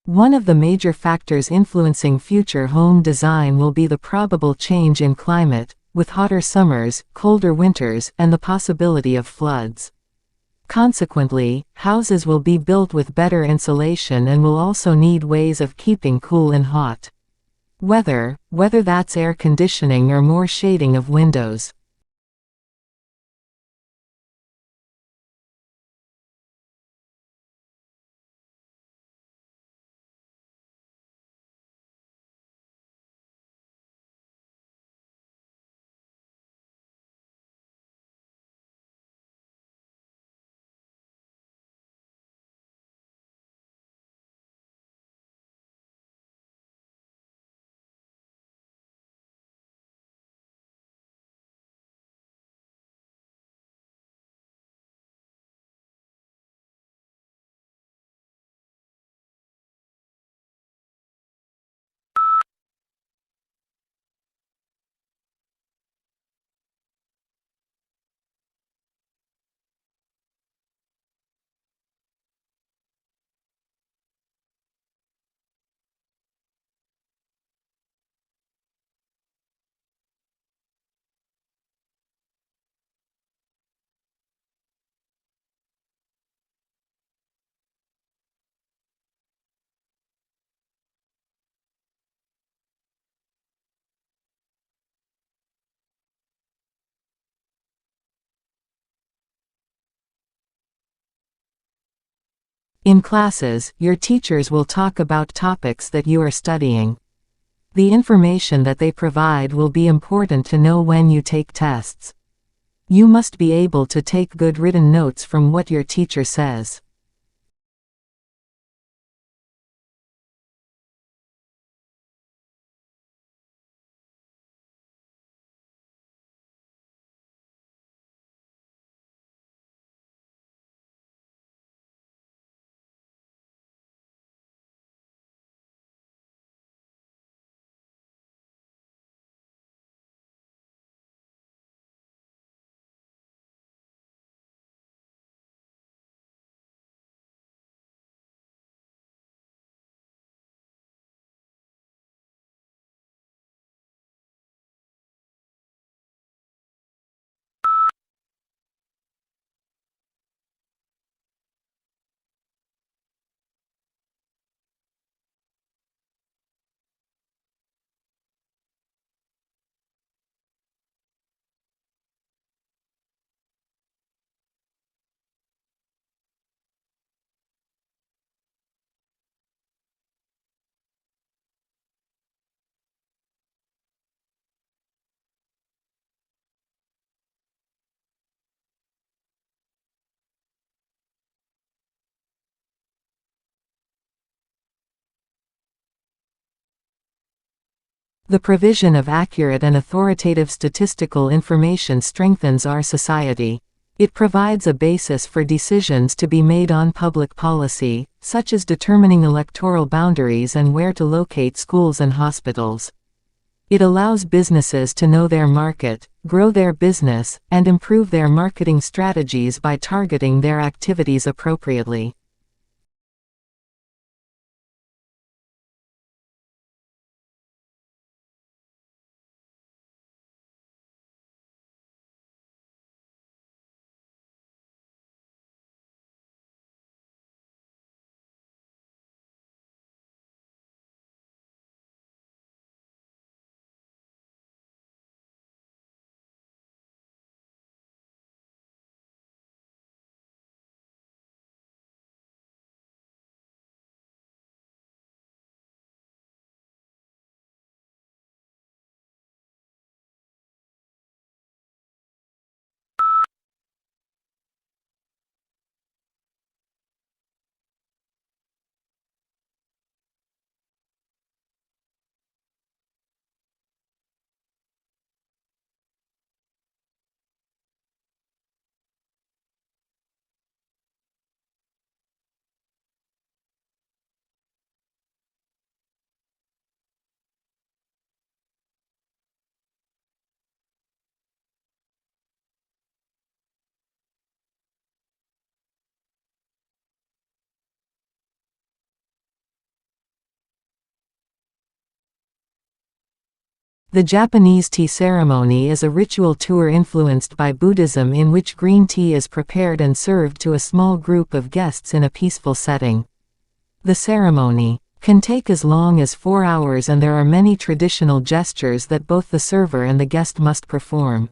One of the major factors influencing future home design will be the probable change in climate, with hotter summers, colder winters, and the possibility of floods. Consequently, houses will be built with better insulation and will also need ways of keeping cool in hot weather, whether that's air conditioning or more shading of windows. In classes, your teachers will talk about topics that you are studying. The information that they provide will be important to know when you take tests. You must be able to take good written notes from what your teacher says. The provision of accurate and authoritative statistical information strengthens our society. It provides a basis for decisions to be made on public policy, such as determining electoral boundaries and where to locate schools and hospitals. It allows businesses to know their market, grow their business, and improve their marketing strategies by targeting their activities appropriately. The Japanese tea ceremony is a ritual tour influenced by Buddhism in which green tea is prepared and served to a small group of guests in a peaceful setting. The ceremony can take as long as 4 hours, and there are many traditional gestures that both the server and the guest must perform.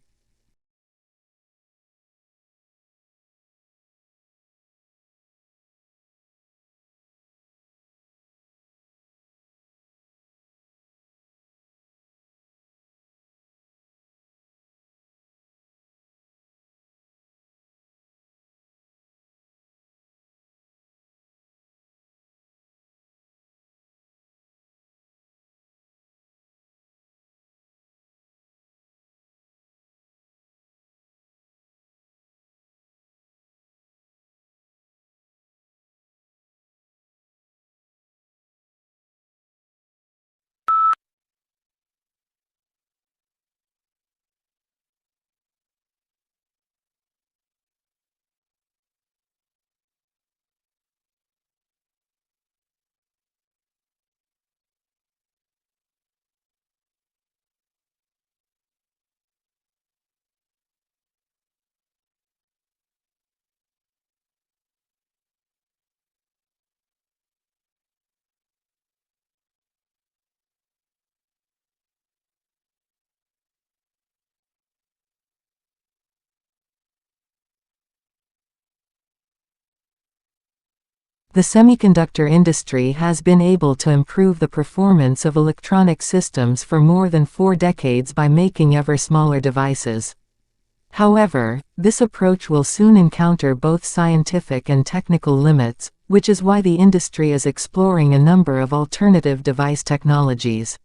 The semiconductor industry has been able to improve the performance of electronic systems for more than 4 decades by making ever smaller devices. However, this approach will soon encounter both scientific and technical limits, which is why the industry is exploring a number of alternative device technologies.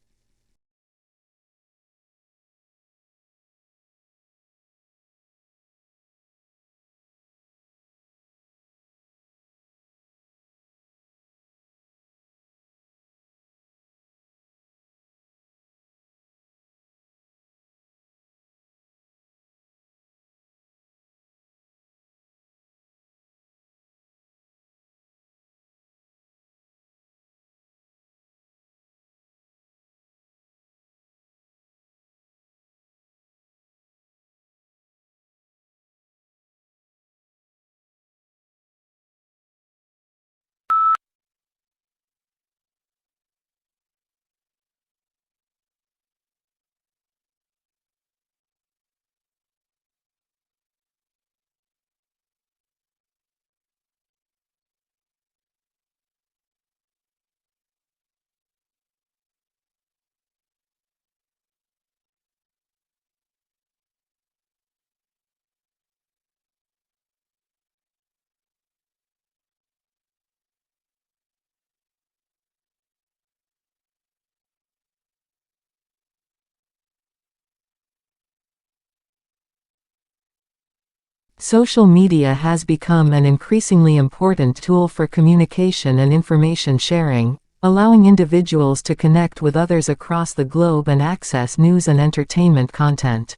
Social media has become an increasingly important tool for communication and information sharing, allowing individuals to connect with others across the globe and access news and entertainment content.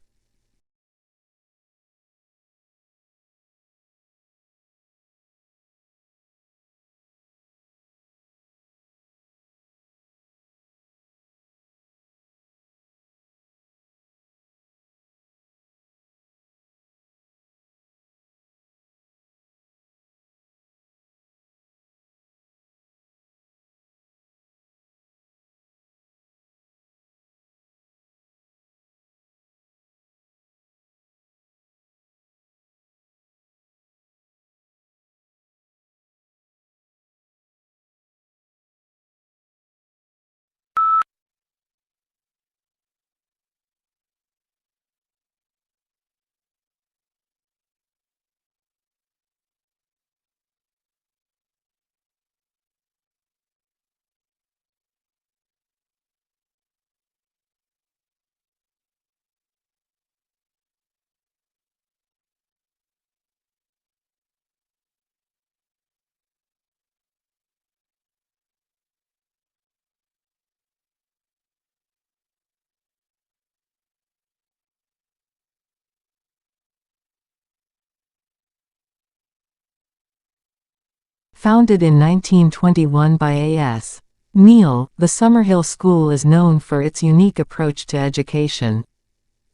Founded in 1921 by A.S. Neal, the Summerhill School is known for its unique approach to education.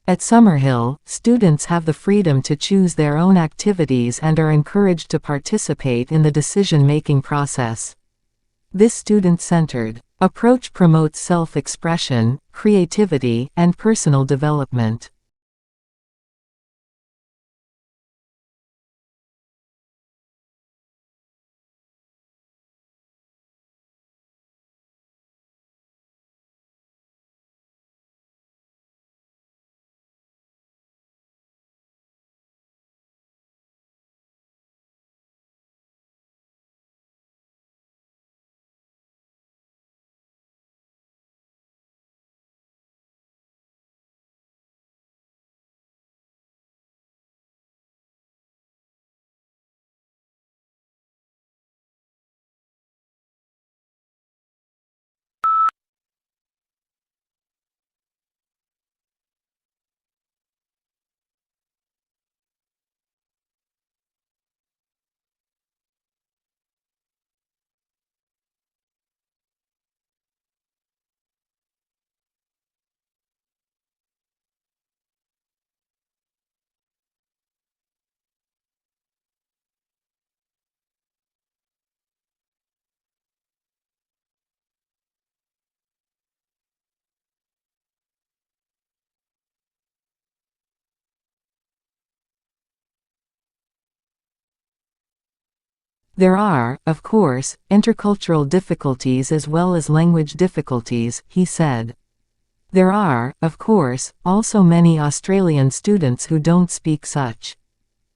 At Summerhill, students have the freedom to choose their own activities and are encouraged to participate in the decision-making process. This student-centered approach promotes self-expression, creativity, and personal development. There are, of course, intercultural difficulties as well as language difficulties, he said. There are, of course, also many Australian students who don't speak such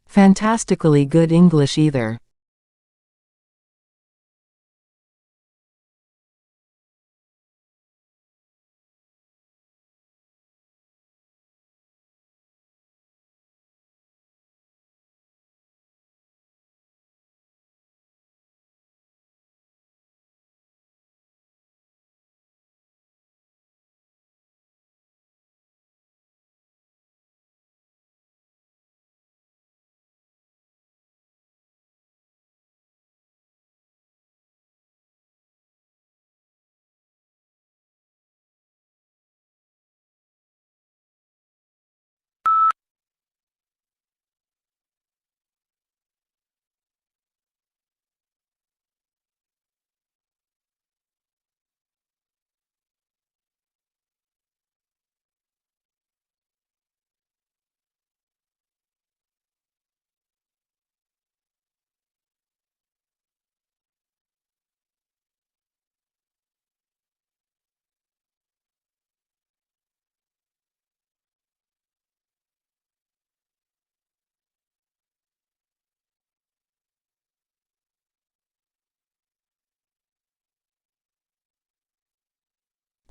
fantastically good English either.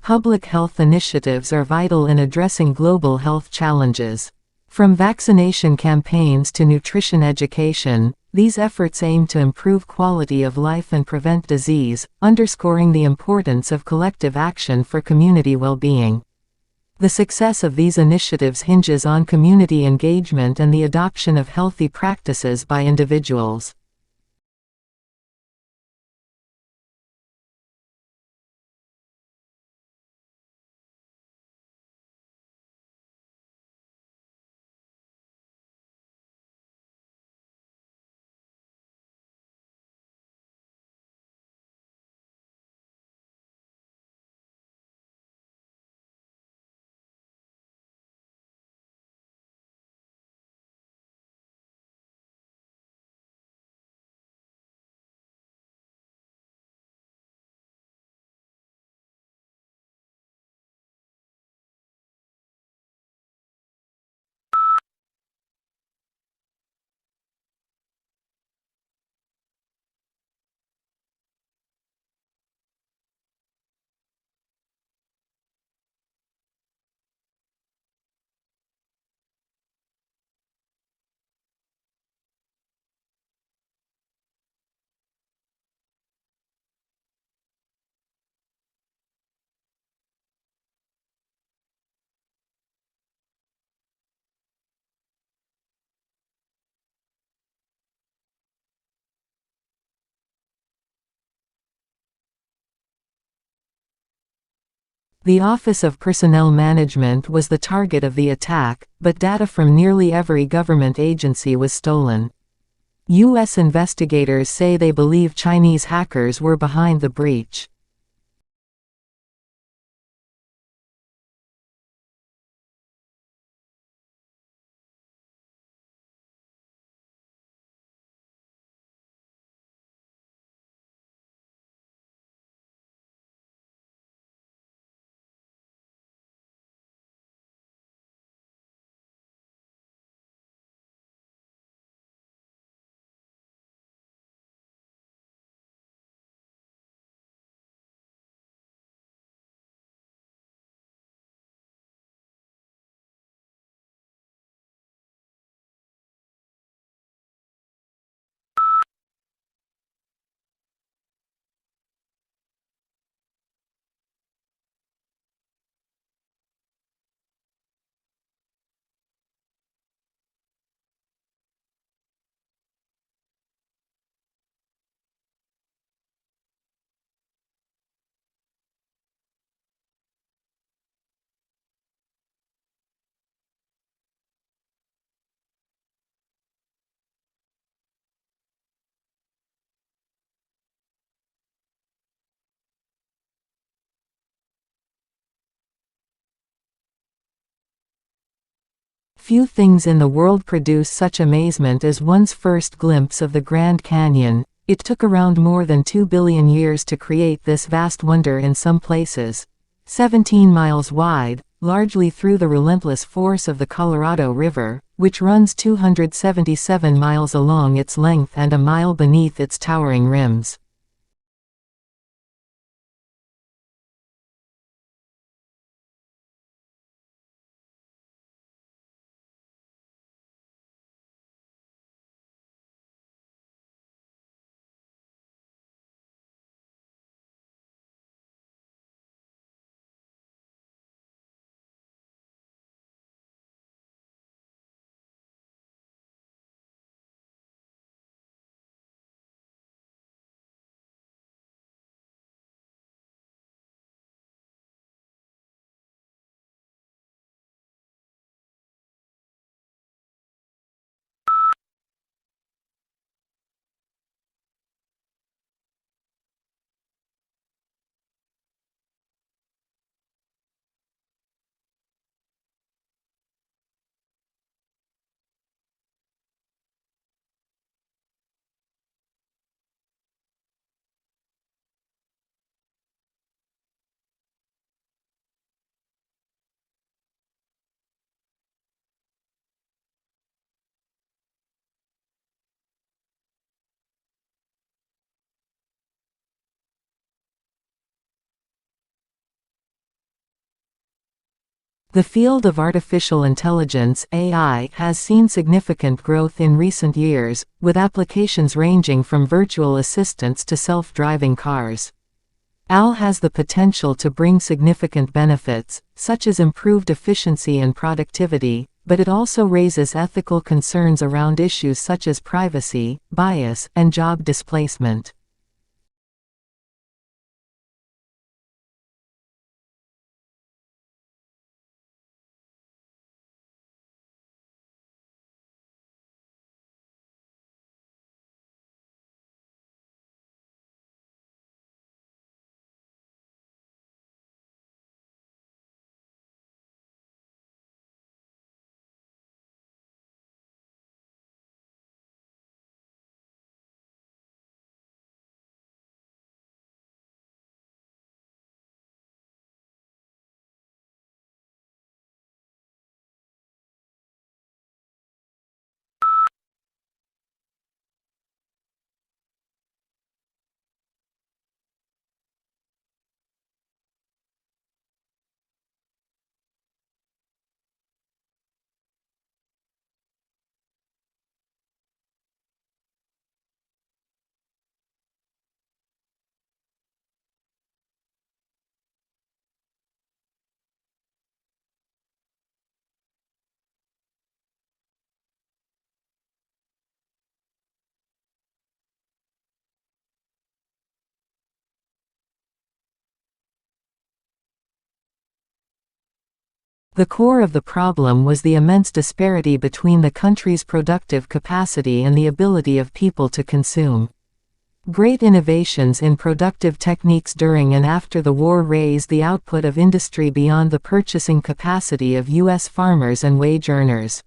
Public health initiatives are vital in addressing global health challenges. From vaccination campaigns to nutrition education, these efforts aim to improve quality of life and prevent disease, underscoring the importance of collective action for community well-being. The success of these initiatives hinges on community engagement and the adoption of healthy practices by individuals. The Office of Personnel Management was the target of the attack, but data from nearly every government agency was stolen. U.S. investigators say they believe Chinese hackers were behind the breach. Few things in the world produce such amazement as one's first glimpse of the Grand Canyon. It took around more than 2 billion years to create this vast wonder in some places. 17 miles wide, largely through the relentless force of the Colorado River, which runs 277 miles along its length and a mile beneath its towering rims. The field of artificial intelligence (AI) has seen significant growth in recent years, with applications ranging from virtual assistants to self-driving cars. AI has the potential to bring significant benefits, such as improved efficiency and productivity, but it also raises ethical concerns around issues such as privacy, bias, and job displacement. The core of the problem was the immense disparity between the country's productive capacity and the ability of people to consume. Great innovations in productive techniques during and after the war raised the output of industry beyond the purchasing capacity of U.S. farmers and wage earners.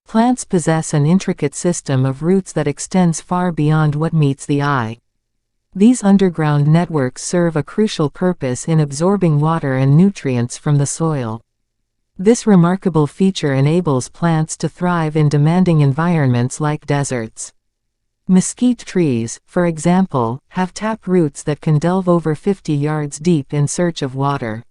Plants possess an intricate system of roots that extends far beyond what meets the eye. These underground networks serve a crucial purpose in absorbing water and nutrients from the soil. This remarkable feature enables plants to thrive in demanding environments like deserts. Mesquite trees, for example, have tap roots that can delve over 50 yards deep in search of water.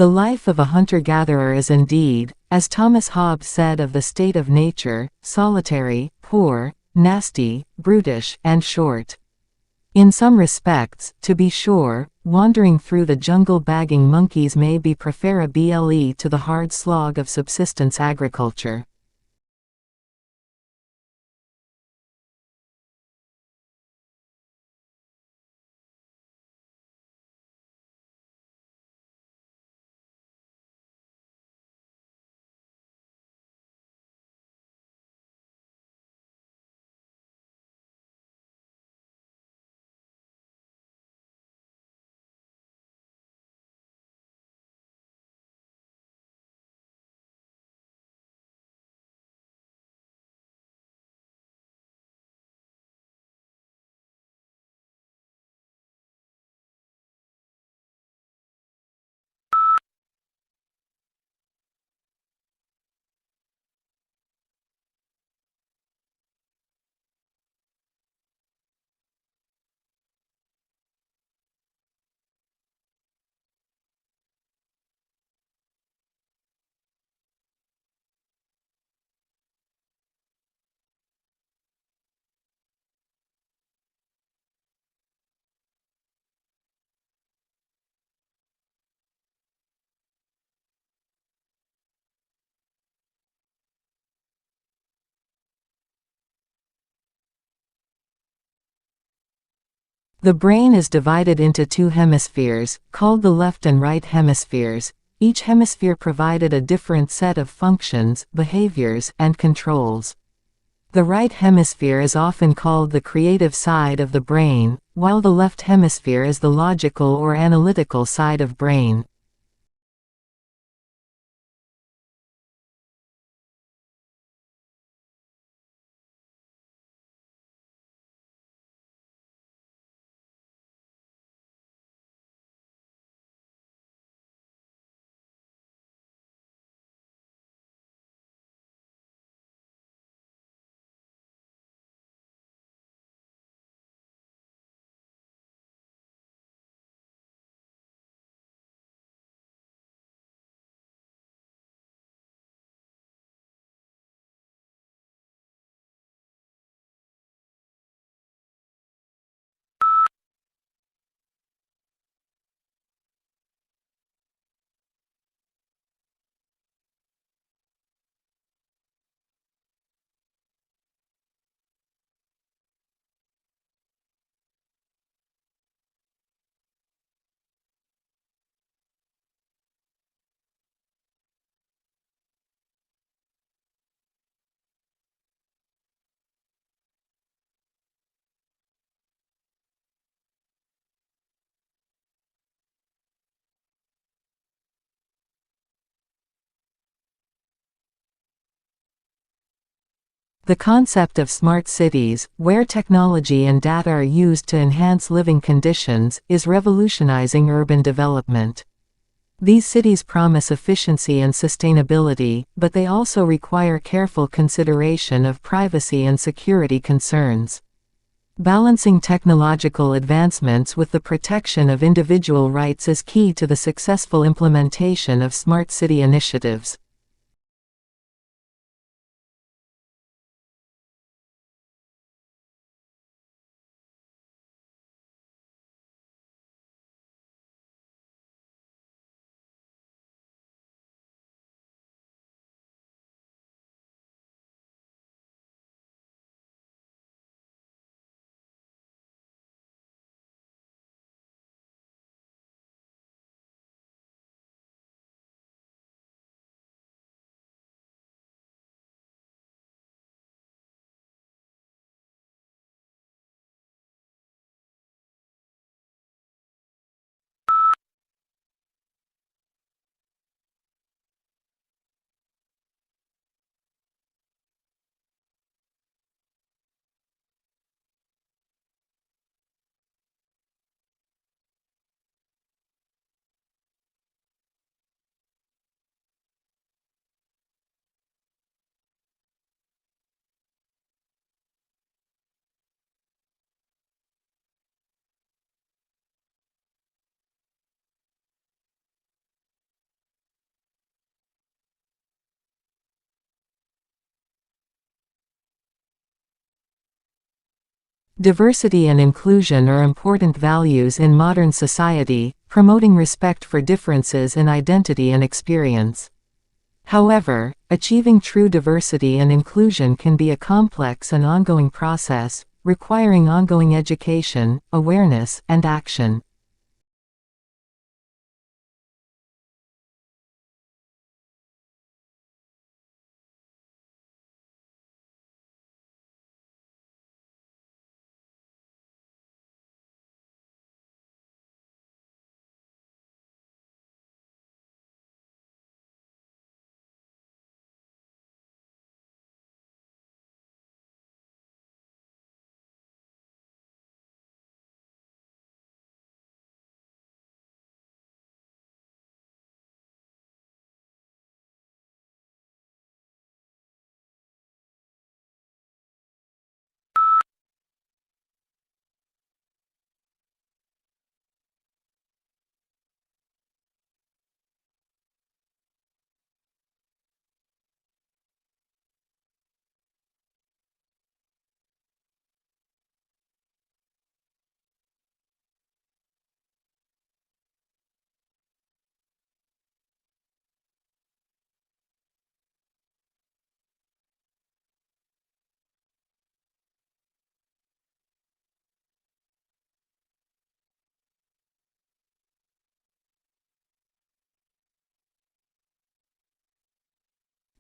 The life of a hunter-gatherer is indeed, as Thomas Hobbes said of the state of nature, solitary, poor, nasty, brutish, and short. In some respects, to be sure, wandering through the jungle bagging monkeys may be preferable to the hard slog of subsistence agriculture. The brain is divided into two hemispheres, called the left and right hemispheres, each hemisphere provided a different set of functions, behaviors, and controls. The right hemisphere is often called the creative side of the brain, while the left hemisphere is the logical or analytical side of brain. The concept of smart cities, where technology and data are used to enhance living conditions, is revolutionizing urban development. These cities promise efficiency and sustainability, but they also require careful consideration of privacy and security concerns. Balancing technological advancements with the protection of individual rights is key to the successful implementation of smart city initiatives. Diversity and inclusion are important values in modern society, promoting respect for differences in identity and experience. However, achieving true diversity and inclusion can be a complex and ongoing process, requiring ongoing education, awareness, and action.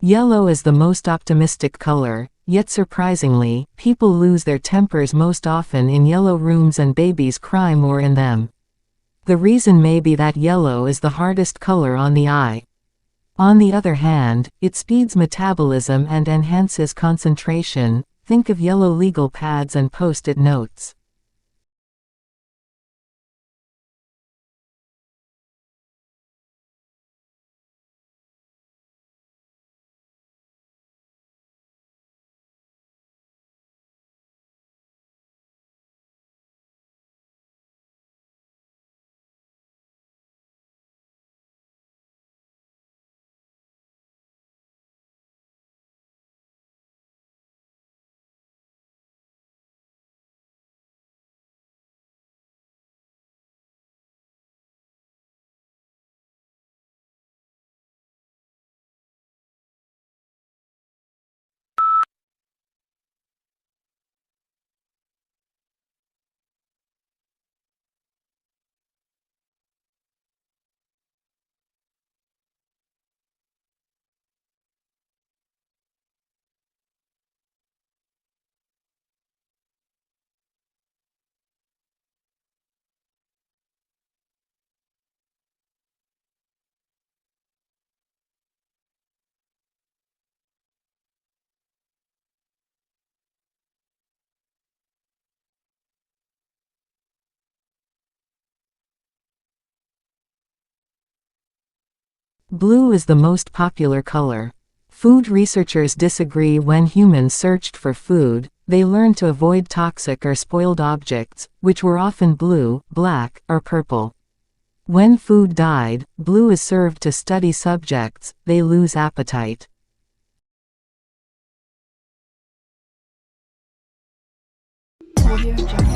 Yellow is the most optimistic color, yet surprisingly, people lose their tempers most often in yellow rooms and babies cry more in them. The reason may be that yellow is the hardest color on the eye. On the other hand, it speeds metabolism and enhances concentration. Think of yellow legal pads and post-it notes. Blue is the most popular color. Food researchers disagree. When humans searched for food, they learned to avoid toxic or spoiled objects, which were often blue, black, or purple. When food died, blue is served to study subjects, they lose appetite. Audio Jungle.